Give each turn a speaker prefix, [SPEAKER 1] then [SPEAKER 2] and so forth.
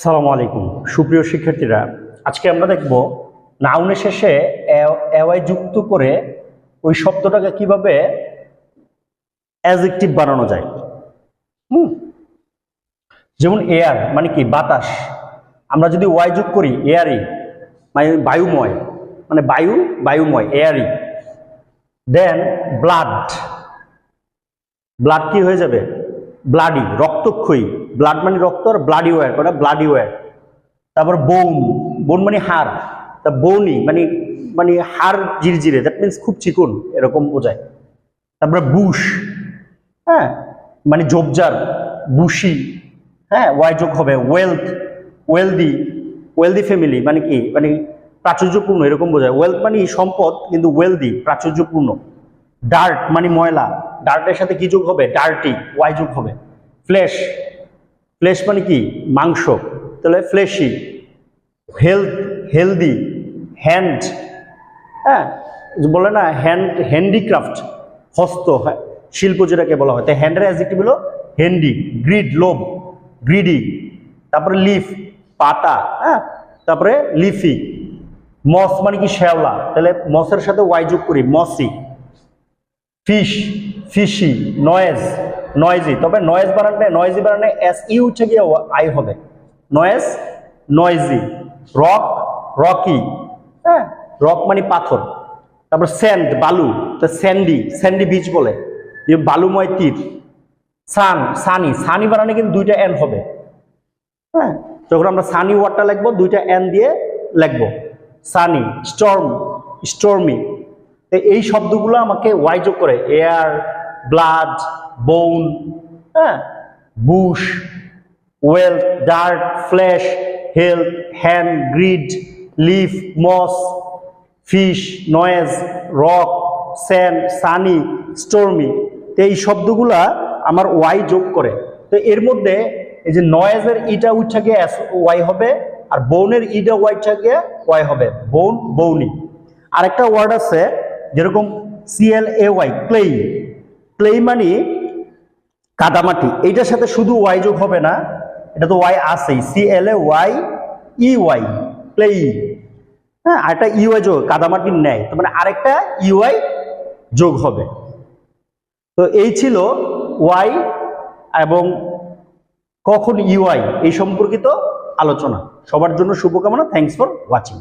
[SPEAKER 1] আসসালামু আলাইকুম সুপ্রিয় শিক্ষার্থীরা, আজকে আমরা দেখব নাউনের শেষে এওয়াই যুক্ত করে ওই শব্দটাকে কিভাবে অ্যাডজেক্টিভ বানানো যায়। যেমন এয়ার মানে কি বাতাস, আমরা যদি ওয়াই যোগ করি এয়ারি মানে বায়ুময়, মানে বায়ুময় এয়ারি। দেন ব্লাড, ব্লাড কি হয়ে যাবে ব্লাডি, রক্তক্ষয়ী। ব্লাড মানে রক্ত আর ব্লাডি ওয়ার, ওটা ব্লাডি ওয়ার। তারপর বোন, বোন মানে হাড়, তা বোনি মানে মানে হাড় জিরজিরে, দ্যাট মিনস খুব চিকন এরকম বোঝায়। তারপরে বুশ, হ্যাঁ মানে ঝোপঝাড়, বুশি, হ্যাঁ ওয়াই যোগ হবে। ওয়েলথ, ওয়েলদি, ওয়েলদি ফ্যামিলি মানে কি মানে প্রাচুর্যপূর্ণ এরকম বোঝায়। ওয়েলথ মানে সম্পদ, কিন্তু ওয়েলদি প্রাচুর্যপূর্ণ। ডার্ট মানে ময়লা, ডার্টের সাথে কি যোগ হবে ডার্টি, ওয়াই যোগ হবে। ফ্লেশ, ফ্লেশ মানে কি মাংস, তাহলে ফ্লেশি। Health, healthy. হ্যান্ড, হ্যাঁ বলে না হ্যান্ড, হ্যান্ডিক্রাফট হস্ত, শিল্প যেটাকে বলা হয়, তাই হ্যান্ডের অ্যাডজেক্টিভ হলো হ্যান্ডি। গ্রিড লোভ, গ্রিডি। তারপরে লিফ পাতা, হ্যাঁ তারপরে লিফি। মস মানে কি শ্যাওলা, তাহলে মসের সাথে ওয়াই যোগ করি mossy. Fish, fishy. Noise, noisy, তবে নয়েজ বানানে নয়েজি বানানে এস ইউ উঠে গিয়ে আই হবে, নয়েজ নয়েজি। রক, রকি, হ্যাঁ রক মানে পাথর। তারপর স্যান্ড বালু, তো স্যান্ডি, স্যান্ডি বিচ বলে, বালুময় তীর। সান, সানি, সানি বানানে কিন্তু দুইটা এন হবে, হ্যাঁ যখন আমরা সানি ওয়ার্ডটা লিখবো দুইটা এন দিয়ে লিখবো সানি। Sturm, stormy. এই শব্দগুলো আমাকে ওয়াই যোগ করে এয়ার, ব্লাড, বোন, হ্যাঁ bush, wealth, dirt, flesh, health, hand, greed, leaf, moss, fish, noise, rock, sand, sunny, stormy. তো এই শব্দগুলা আমার ওয়াই যোগ করে। তো এর মধ্যে এই যে নয়েজের ইটা উঠা গিয়ে ওয়াই হবে, আর বোনের ইটা ওয়াইটা গিয়ে ওয়াই হবে, বোন, বৌনি। আরেকটা ওয়ার্ড আছে যেরকম CLAY, ক্লেই, ক্লেই মানে কাদামাটি, এইটার সাথে শুধু ওয়াই যোগ হবে না, এটা তো ওয়াই আছেই, CLAYEY, ক্লেই, হ্যাঁ আরেকটা ইউআই যোগ কাদামাটির ন্যায়, তো মানে আরেকটা ইউআই যোগ হবে। তো এই ছিল ওয়াই এবং কখন ইউআই এই সম্পর্কিত আলোচনা। সবার জন্য শুভকামনা। Thanks for watching.